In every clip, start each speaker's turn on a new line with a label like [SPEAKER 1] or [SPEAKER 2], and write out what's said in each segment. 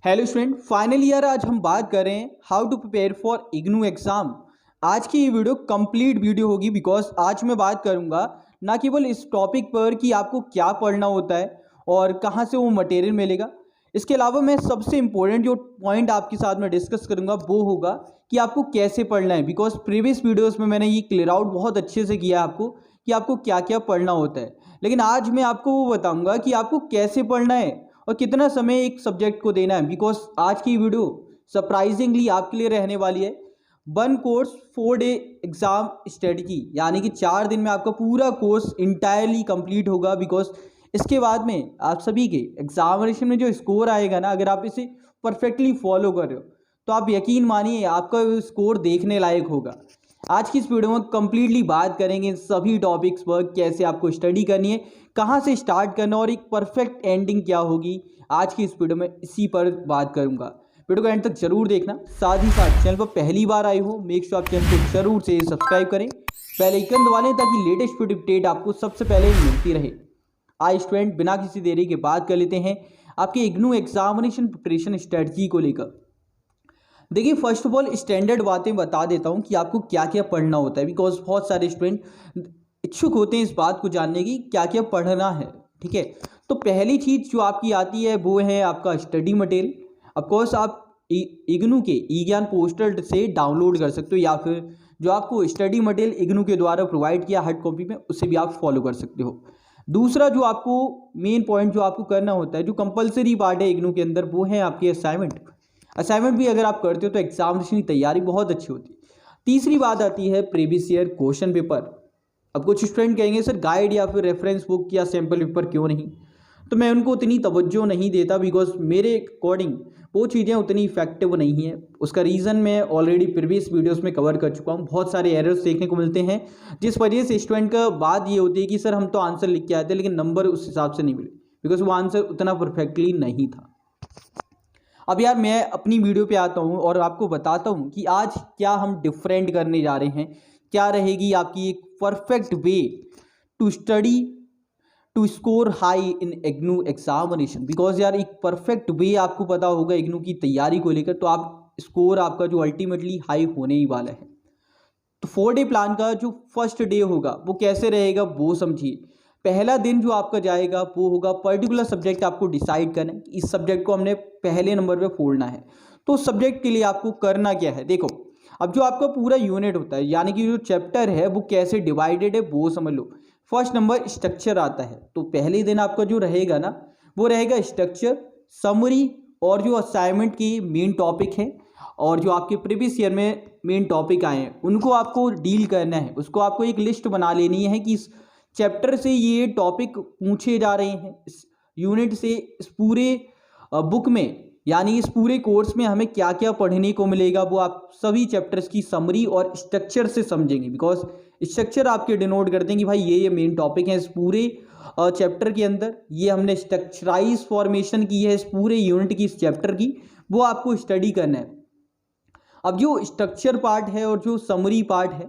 [SPEAKER 1] Hello student, finally यार आज हम बात कर रहे हैं how to prepare for IGNOU exam. आज की ये वीडियो कंप्लीट वीडियो होगी बिकॉज आज मैं बात करूंगा ना केवल इस टॉपिक पर कि आपको क्या पढ़ना होता है और कहाँ से वो मटेरियल मिलेगा। इसके अलावा मैं सबसे इम्पोर्टेंट जो पॉइंट आपके साथ में डिस्कस करूंगा वो होगा कि आपको कैसे पढ़ना है। बिकॉज प्रीवियस वीडियोज़ में मैंने ये क्लियर आउट बहुत अच्छे से किया है आपको कि आपको क्या क्या पढ़ना होता है, लेकिन आज मैं आपको वो बताऊँगा कि आपको कैसे पढ़ना है और कितना समय एक सब्जेक्ट को देना है। बिकॉज आज की वीडियो सरप्राइजिंगली आपके लिए रहने वाली है 1 कोर्स 4 डे एग्जाम स्ट्रेटजी, यानी कि 4 दिन में आपका पूरा कोर्स इंटायरली कंप्लीट होगा। बिकॉज इसके बाद में आप सभी के एग्जामिनेशन में जो स्कोर आएगा ना, अगर आप इसे परफेक्टली फॉलो कर रहे हो तो आप यकीन मानिए आपका स्कोर देखने लायक होगा। आज की इस वीडियो में कंप्लीटली बात करेंगे इन सभी टॉपिक्स पर, कैसे आपको स्टडी करनी है, कहाँ से स्टार्ट करना और एक परफेक्ट एंडिंग क्या होगी। आज की इस वीडियो में इसी पर बात करूंगा। वीडियो को एंड तक जरूर देखना। साथ ही साथ चैनल पर पहली बार आए हो मेक श्योर आप चैनल को जरूर से सब्सक्राइब करें, बेल आइकन दबा लें ताकि लेटेस्ट वीडियो अपडेट आपको सबसे पहले मिलती रहे। आज स्टूडेंट बिना किसी देरी के बात कर लेते हैं आपके इग्नू एग्जामिनेशन प्रिपरेशन स्ट्रेटजी को लेकर। देखिए, फर्स्ट ऑफ ऑल स्टैंडर्ड बातें बता देता हूँ कि आपको क्या क्या पढ़ना होता है। बिकॉज बहुत सारे स्टूडेंट इच्छुक होते हैं इस बात को जानने की क्या क्या पढ़ना है। ठीक है, तो पहली चीज़ जो आपकी आती है वो है आपका स्टडी मटेरियल। ऑफकोर्स आप इग्नू के ई ज्ञान पोर्टल से डाउनलोड कर सकते हो, या फिर जो आपको स्टडी मटेरियल इग्नू के द्वारा प्रोवाइड किया हार्ड कॉपी में उसे भी आप फॉलो कर सकते हो। दूसरा जो आपको मेन पॉइंट जो आपको करना होता है, जो कंपलसरी पार्ट है इग्नू के अंदर, वो है आपकी असाइनमेंट। असाइनमेंट भी अगर आप करते हो तो एग्जामिनेशन की तैयारी बहुत अच्छी होती है। तीसरी बात आती है प्रीवियस ईयर क्वेश्चन पेपर। अब कुछ स्टूडेंट कहेंगे सर गाइड या फिर रेफरेंस बुक या सैम्पल पेपर क्यों नहीं, तो मैं उनको उतनी तवज्जो नहीं देता बिकॉज मेरे अकॉर्डिंग वो चीज़ें उतनी इफेक्टिव नहीं है। उसका रीज़न मैं ऑलरेडी प्रीवियस वीडियोस में कवर कर चुका हूँ। बहुत सारे एरर्स देखने को मिलते हैं जिस वजह से स्टूडेंट का बात ये होती है कि सर हम तो आंसर लिख के आए थे लेकिन नंबर उस हिसाब से नहीं मिले, बिकॉज वो आंसर उतना परफेक्टली नहीं था। अब यार मैं अपनी वीडियो पे आता हूँ और आपको बताता हूँ कि आज क्या हम डिफरेंट करने जा रहे हैं, क्या रहेगी आपकी एक perfect way to study to score high in IGNOU examination. Because यार एक परफेक्ट वे आपको पता होगा इग्नू की तैयारी को लेकर, तो आप स्कोर आपका जो अल्टीमेटली हाई होने ही वाला है। तो 4 डे प्लान का जो फर्स्ट डे होगा वो कैसे रहेगा वो समझिए। पहला दिन जो आपका जाएगा वो होगा पर्टिकुलर सब्जेक्ट आपको डिसाइड करना है कि इस सब्जेक्ट को हमने पहले नंबर पे फोड़ना है। तो उस सब्जेक्ट के लिए आपको करना क्या है, देखो अब जो आपका पूरा यूनिट होता है यानी कि जो चैप्टर है वो कैसे डिवाइडेड है वो समझ लो। फर्स्ट नंबर स्ट्रक्चर आता है, तो पहले दिन आपका जो रहेगा ना वो रहेगा स्ट्रक्चर, समरी और जो असाइनमेंट की मेन टॉपिक है और जो आपके प्रीवियस ईयर में मेन टॉपिक आए हैं उनको आपको डील करना है। उसको आपको एक लिस्ट बना लेनी है कि इस चैप्टर से ये टॉपिक पूछे जा रहे हैं, इस यूनिट से, इस पूरे बुक में यानी इस पूरे कोर्स में हमें क्या क्या पढ़ने को मिलेगा वो आप सभी चैप्टर्स की समरी और स्ट्रक्चर से समझेंगे। बिकॉज स्ट्रक्चर आपके डिनोट करते हैं कि भाई ये मेन टॉपिक है इस पूरे चैप्टर के अंदर, ये हमने स्ट्रक्चराइज फॉर्मेशन की है इस पूरे यूनिट की, इस चैप्टर की, वो आपको स्टडी करना है। अब जो स्ट्रक्चर पार्ट है और जो समरी पार्ट है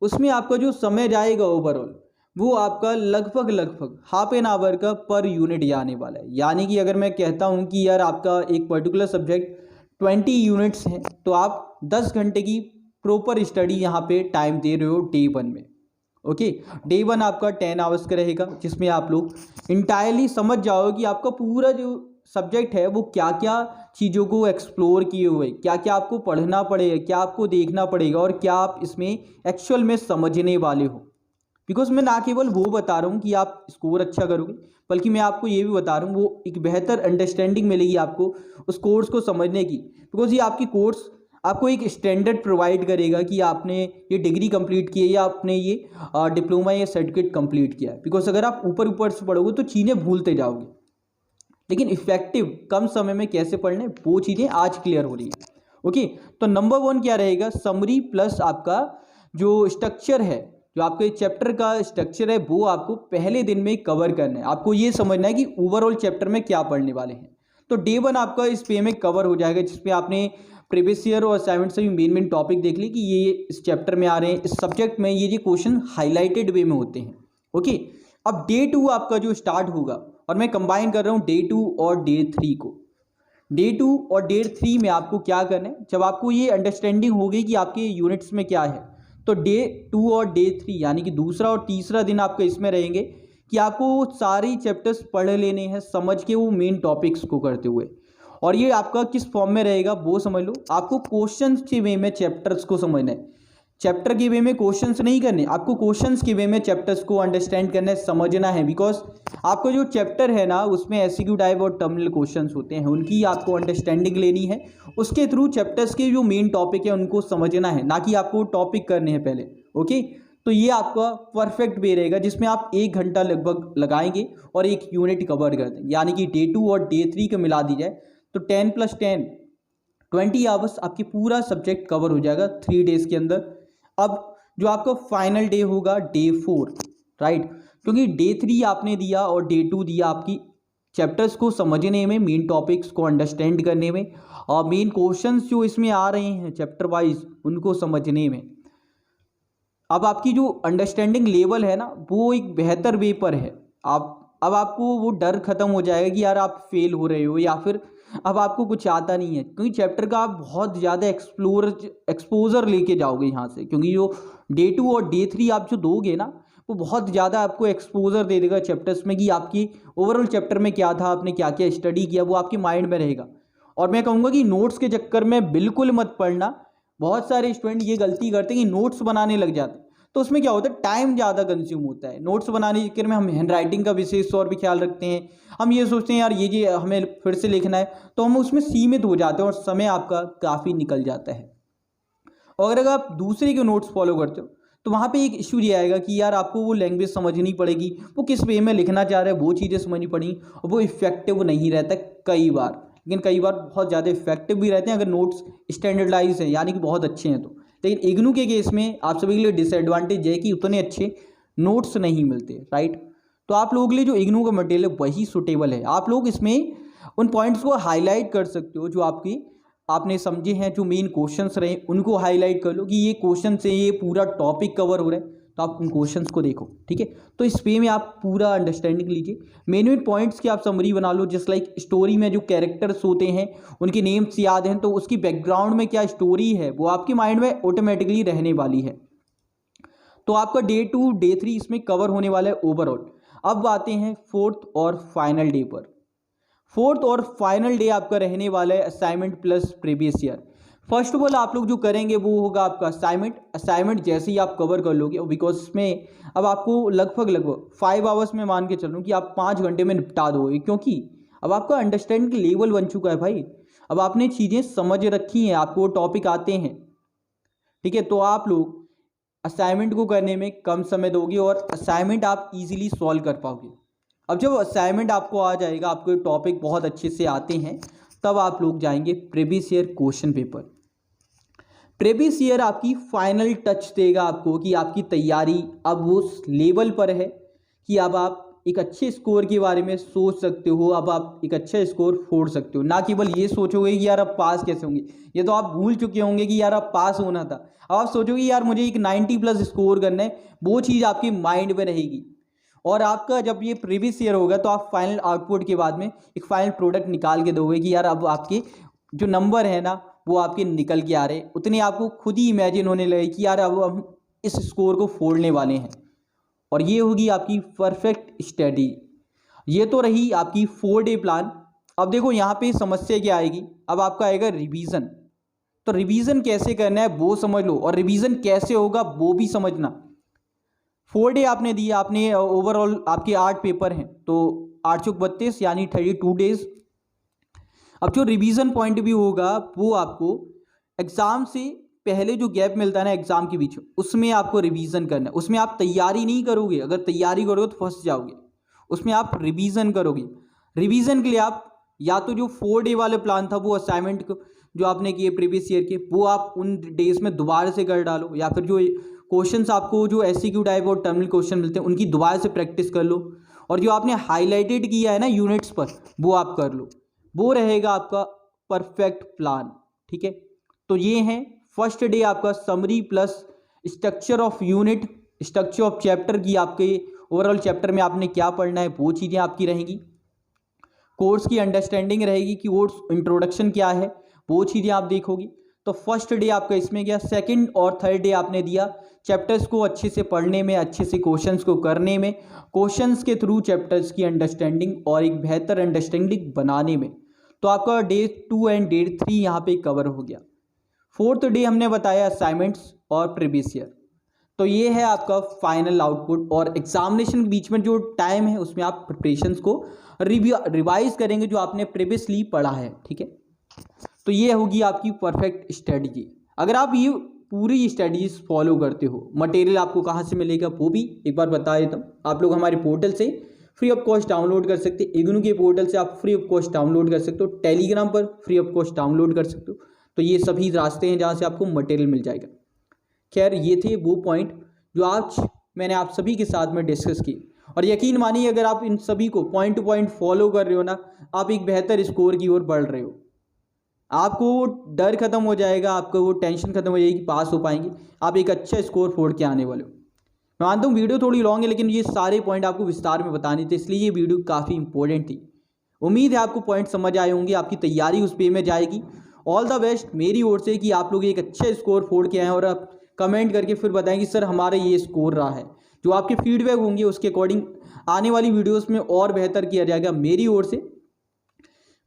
[SPEAKER 1] उसमें आपका जो समय जाएगा ओवरऑल वो आपका लगभग हाफ एन आवर का पर यूनिट जाने वाला है। यानी कि अगर मैं कहता हूँ कि यार आपका एक पर्टिकुलर सब्जेक्ट 20 यूनिट्स हैं तो आप 10 घंटे की प्रॉपर स्टडी यहाँ पे टाइम दे रहे हो डे 1 में। ओके, डे 1 आपका 10 आवर्स का रहेगा जिसमें आप लोग इंटायरली समझ जाओ कि आपका पूरा जो सब्जेक्ट है वो क्या क्या चीज़ों को एक्सप्लोर किए हुए, क्या क्या आपको पढ़ना पड़ेगा, क्या आपको देखना पड़ेगा और क्या आप इसमें एक्चुअल में समझने वाले हो। बिकॉज मैं ना केवल वो बता रहा हूँ कि आप स्कोर अच्छा करोगे, बल्कि मैं आपको ये भी बता रहा हूँ वो एक बेहतर अंडरस्टैंडिंग मिलेगी आपको उस कोर्स को समझने की। बिकॉज ये आपकी कोर्स आपको एक स्टैंडर्ड प्रोवाइड करेगा कि आपने ये डिग्री कंप्लीट की है या आपने ये डिप्लोमा या सर्टिफिकेट कंप्लीट किया है। बिकॉज अगर आप ऊपर ऊपर से पढ़ोगे तो चीज़ें भूलते जाओगे, लेकिन इफेक्टिव कम समय में कैसे पढ़ने वो चीज़ें आज क्लियर हो रही है। ओके, तो नंबर 1 क्या रहेगा, समरी प्लस आपका जो स्ट्रक्चर है, जो आपके चैप्टर का स्ट्रक्चर है वो आपको पहले दिन में कवर करना है। आपको ये समझना है कि ओवरऑल चैप्टर में क्या पढ़ने वाले हैं। तो डे 1 आपका इस पे में कवर हो जाएगा जिसमें आपने प्रीवियस ईयर और असाइनमेंट से भी मेन टॉपिक देख ली कि ये इस चैप्टर में आ रहे हैं, इस सब्जेक्ट में ये क्वेश्चन हाईलाइटेड वे में होते हैं। ओके, अब डे 2 आपका जो स्टार्ट होगा और मैं कंबाइन कर रहा हूँ डे 2 और डे 3 को। डे 2 और डे 3 में आपको क्या करना है, जब आपको ये अंडरस्टैंडिंग हो गई कि आपके यूनिट्स में क्या है, तो डे 2 और डे 3 यानी कि दूसरा और तीसरा दिन आपका इसमें रहेंगे कि आपको सारी चैप्टर्स पढ़ लेने हैं समझ के, वो मेन टॉपिक्स को करते हुए। और ये आपका किस फॉर्म में रहेगा वो समझ लो। आपको क्वेश्चंस के वे में चैप्टर्स को समझना है, चैप्टर के वे में क्वेश्चंस नहीं करने, आपको क्वेश्चंस के वे में चैप्टर्स को अंडरस्टैंड करना है, समझना है। बिकॉज आपका जो चैप्टर है ना उसमें एमसीक्यू टाइप और टर्मिनल क्वेश्चंस होते हैं, उनकी आपको अंडरस्टैंडिंग लेनी है, उसके थ्रू चैप्टर्स के जो मेन टॉपिक है उनको समझना है, ना कि आपको टॉपिक करने हैं पहले। ओके, तो ये आपका परफेक्ट वे रहेगा जिसमें आप 1 घंटा लगभग लगाएंगे और एक यूनिट कवर कर देंगे। यानी कि डे 2 और डे 3 को मिला दी जाए तो 10 + 10 20 आवर्स आपकी पूरा सब्जेक्ट कवर हो जाएगा 3 डेज के अंदर। अब जो आपका फाइनल डे होगा डे 4, राइट, क्योंकि डे 3 आपने दिया और डे 2 दिया आपकी चैप्टर्स को समझने में, मेन टॉपिक्स को अंडरस्टैंड करने में, और मेन क्वेश्चंस जो इसमें आ रहे हैं चैप्टर वाइज उनको समझने में। अब आपकी जो अंडरस्टैंडिंग लेवल है ना वो एक बेहतर वे पर है। अब आपको वो डर खत्म हो जाएगा कि यार आप फेल हो रहे हो या फिर अब आपको कुछ आता नहीं है, क्योंकि चैप्टर का आप बहुत ज़्यादा एक्सपोजर लेके जाओगे यहाँ से। क्योंकि जो डे 2 और डे 3 आप जो दोगे ना वो बहुत ज़्यादा आपको एक्सपोजर दे देगा चैप्टर्स में कि आपकी ओवरऑल चैप्टर में क्या था, आपने क्या क्या स्टडी किया, वो आपके माइंड में रहेगा। और मैं कहूँगा कि नोट्स के चक्कर में बिल्कुल मत पढ़ना। बहुत सारे स्टूडेंट ये गलती करते हैं कि नोट्स बनाने लग जाते हैं, तो उसमें क्या होता है, टाइम ज़्यादा कंज्यूम होता है। नोट्स बनाने के चक्कर में हम हैंड राइटिंग का विशेष तौर पर ख्याल रखते हैं, हम ये सोचते हैं यार ये हमें फिर से लिखना है, तो हम उसमें सीमित हो जाते हैं और समय आपका काफ़ी निकल जाता है। और अगर आप दूसरे के नोट्स फॉलो करते हो तो वहाँ पे एक इशू ये आएगा कि यार आपको वो लैंग्वेज समझनी पड़ेगी, वो किस वे में लिखना चाह रहे हैं वो चीज़ें समझनी पड़ेंगी, और वो इफेक्टिव नहीं रहता कई बार। लेकिन कई बार बहुत ज़्यादा इफेक्टिव भी रहते हैं अगर नोट्स स्टैंडर्डाइज हैं, यानी कि बहुत अच्छे हैं तो। लेकिन इग्नू के केस में आप सभी के लिए डिसएडवांटेज है कि उतने अच्छे नोट्स नहीं मिलते, राइट। तो आप लोगों के लिए जो इग्नू का मटेरियल है वही सुटेबल है। आप लोग इसमें उन पॉइंट्स को हाईलाइट कर सकते हो जो आपने समझे हैं, जो मेन क्वेश्चंस रहे उनको हाईलाइट कर लो कि ये क्वेश्चन से ये पूरा टॉपिक कवर हो रहा है, तो आप उन क्वेश्चंस को देखो, ठीक है। तो इस वे में आप पूरा अंडरस्टैंडिंग लीजिए, मेन पॉइंट्स की आप समरी बना लो। जस्ट लाइक स्टोरी में जो कैरेक्टर्स होते हैं उनके नेम्स याद हैं, तो उसकी बैकग्राउंड में क्या स्टोरी है वो आपके माइंड में ऑटोमेटिकली रहने वाली है। तो आपका डे 2 डे 3 इसमें कवर होने वाला है ओवरऑल। अब आते हैं 4th और फाइनल डे पर। 4th और फाइनल डे आपका रहने वाला है assignment plus previous year. First of all आप लोग जो करेंगे वो होगा आपका असाइनमेंट जैसे ही आप कवर कर लोगे, बिकॉज इसमें अब आपको लगभग 5 आवर्स में मान के चल रहा हूँ कि आप 5 घंटे में निपटा दोगे, क्योंकि अब आपका अंडरस्टैंडिंग लेवल बन चुका है भाई। अब आपने चीज़ें समझ रखी हैं, आपको टॉपिक आते हैं, ठीक है। तो आप लोग असाइनमेंट को करने में कम समय दोगे और असाइनमेंट आप इजीली सॉल्व कर पाओगे। अब जब असाइनमेंट आपको आ जाएगा, आपको टॉपिक बहुत अच्छे से आते हैं, तब आप लोग जाएंगे previous year question paper. Previous year आपकी फाइनल टच देगा आपको कि आपकी तैयारी अब उस लेवल पर है कि अब आप एक अच्छे स्कोर के बारे में सोच सकते हो। अब आप एक अच्छा स्कोर फोड़ सकते हो, ना केवल ये सोचोगे कि यार अब पास कैसे होंगे, ये तो आप भूल चुके होंगे कि यार अब पास होना था। अब आप सोचोगे यार मुझे एक 90+ स्कोर करना है, वो चीज़ आपके माइंड में रहेगी। और आपका जब ये प्रीवियस ईयर होगा तो आप फाइनल आउटपुट के बाद में एक फाइनल प्रोडक्ट निकाल के दोगे कि यार अब आपके जो नंबर है ना वो आपके निकल के आ रहे, उतने आपको खुद ही इमेजिन होने लगे कि यार अब हम इस स्कोर को फोड़ने वाले हैं। और ये होगी आपकी परफेक्ट स्टडी। ये तो रही आपकी 4 डे प्लान। अब देखो यहाँ पे समस्या क्या आएगी, अब आपका आएगा रिवीजन। तो रिवीजन कैसे करना है वो समझ लो, और रिवीजन कैसे होगा वो भी समझना। 4 डे आपने दिया, आपने ओवरऑल आपके 8 पेपर हैं, तो 8 चौक 32 यानी 32 डेज। अब जो रिवीजन पॉइंट भी होगा वो आपको एग्ज़ाम से पहले जो गैप मिलता है ना एग्ज़ाम के बीच, उसमें आपको रिवीजन करना है। उसमें आप तैयारी नहीं करोगे, अगर तैयारी करोगे तो फंस जाओगे। उसमें आप रिवीजन करोगे। रिवीजन के लिए आप या तो जो 4 डे वाले प्लान था वो असाइनमेंट जो आपने किए प्रीवियस ईयर के वो आप उन डेज में दोबारा से कर डालो, या फिर जो क्वेश्चंस आपको जो एमसीक्यू टाइप और टर्मिनल क्वेश्चन मिलते हैं उनकी दोबारा से प्रैक्टिस कर लो, और जो आपने हाईलाइटेड किया है ना यूनिट्स पर वो आप कर लो। वो रहेगा आपका परफेक्ट प्लान, ठीक है। तो ये है फर्स्ट डे आपका summary plus structure of unit, structure of chapter की, आपके ओवरऑल चैप्टर में आपने क्या पढ़ना है वो चीज़ें आपकी रहेंगी। कोर्स की अंडरस्टैंडिंग रहेगी कि कोर्स इंट्रोडक्शन क्या है, वो चीज़ें आप देखोगी। तो फर्स्ट डे आपका इसमें गया। सेकंड और थर्ड डे आपने दिया चैप्टर्स को अच्छे से पढ़ने में, अच्छे से क्वेश्चंस को करने में, क्वेश्चंस के थ्रू चैप्टर्स की अंडरस्टैंडिंग और एक बेहतर अंडरस्टैंडिंग बनाने में। तो आपका डे 2 एंड डे 3 यहाँ पे कवर हो गया। फोर्थ डे हमने बताया असाइनमेंट्स और प्रीवियस ईयर। तो ये है आपका फाइनल आउटपुट। और एग्जामिनेशन के बीच में जो टाइम है उसमें आप प्रिपरेशंस को रिवाइज करेंगे जो आपने प्रीवियसली पढ़ा है, ठीक है। तो ये होगी आपकी परफेक्ट स्ट्रेटजी। अगर आप ये पूरी स्ट्रेटजीज फॉलो करते हो, मटेरियल आपको कहाँ से मिलेगा वो भी एक बार बता देता हूँ। आप लोग हमारे पोर्टल से फ्री ऑफ कॉस्ट डाउनलोड कर सकते हैं। इग्नू के पोर्टल से आप फ्री ऑफ कॉस्ट डाउनलोड कर सकते हो, टेलीग्राम पर फ्री ऑफ कॉस्ट डाउनलोड कर सकते हो। तो ये सभी रास्ते हैं जहाँ से आपको मटेरियल मिल जाएगा। खैर, ये थे वो पॉइंट जो आज मैंने आप सभी के साथ में डिस्कस किए। और यकीन मानिए अगर आप इन सभी को पॉइंट टू पॉइंट फॉलो कर रहे हो ना, आप एक बेहतर स्कोर की ओर बढ़ रहे हो। आपको वो डर खत्म हो जाएगा, आपको वो टेंशन खत्म हो जाएगी कि पास हो पाएंगे, आप एक अच्छा स्कोर फोड़ के आने वाले हो। मैं मानता हूँ वीडियो थोड़ी लॉन्ग है, लेकिन ये सारे पॉइंट आपको विस्तार में बताने थे, इसलिए ये वीडियो काफ़ी इंपॉर्टेंट थी। उम्मीद है आपको पॉइंट समझ आए होंगे, आपकी तैयारी उस पे में जाएगी। ऑल द बेस्ट मेरी ओर से कि आप लोग एक अच्छा स्कोर फोड़ के आएँ और आप कमेंट करके फिर बताएं कि सर हमारा ये स्कोर रहा है। जो आपके फीडबैक होंगे उसके अकॉर्डिंग आने वाली वीडियोस में और बेहतर किया जाएगा मेरी ओर से।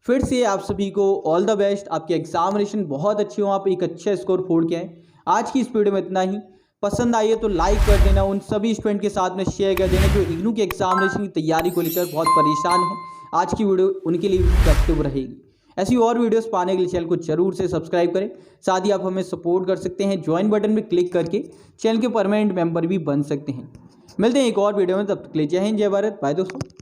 [SPEAKER 1] फिर से आप सभी को ऑल द बेस्ट, आपके एग्जामिनेशन बहुत अच्छे हो, आप एक अच्छा स्कोर फोड़ के आएँ। आज की इस वीडियो में इतना ही। पसंद आई है तो लाइक कर देना, उन सभी स्टूडेंट के साथ में शेयर कर देना जो इग्नू के एग्जामिनेशन की तैयारी को लेकर बहुत परेशान है। आज की वीडियो उनके लिए इफेक्टिव रहेगी। ऐसी और वीडियोस पाने के लिए चैनल को जरूर से सब्सक्राइब करें। साथ ही आप हमें सपोर्ट कर सकते हैं, ज्वाइन बटन में क्लिक करके चैनल के परमानेंट मेंबर भी बन सकते हैं। मिलते हैं एक और वीडियो में, तब तक के लिए जय हिंद, जय भारत, बाय दोस्तों।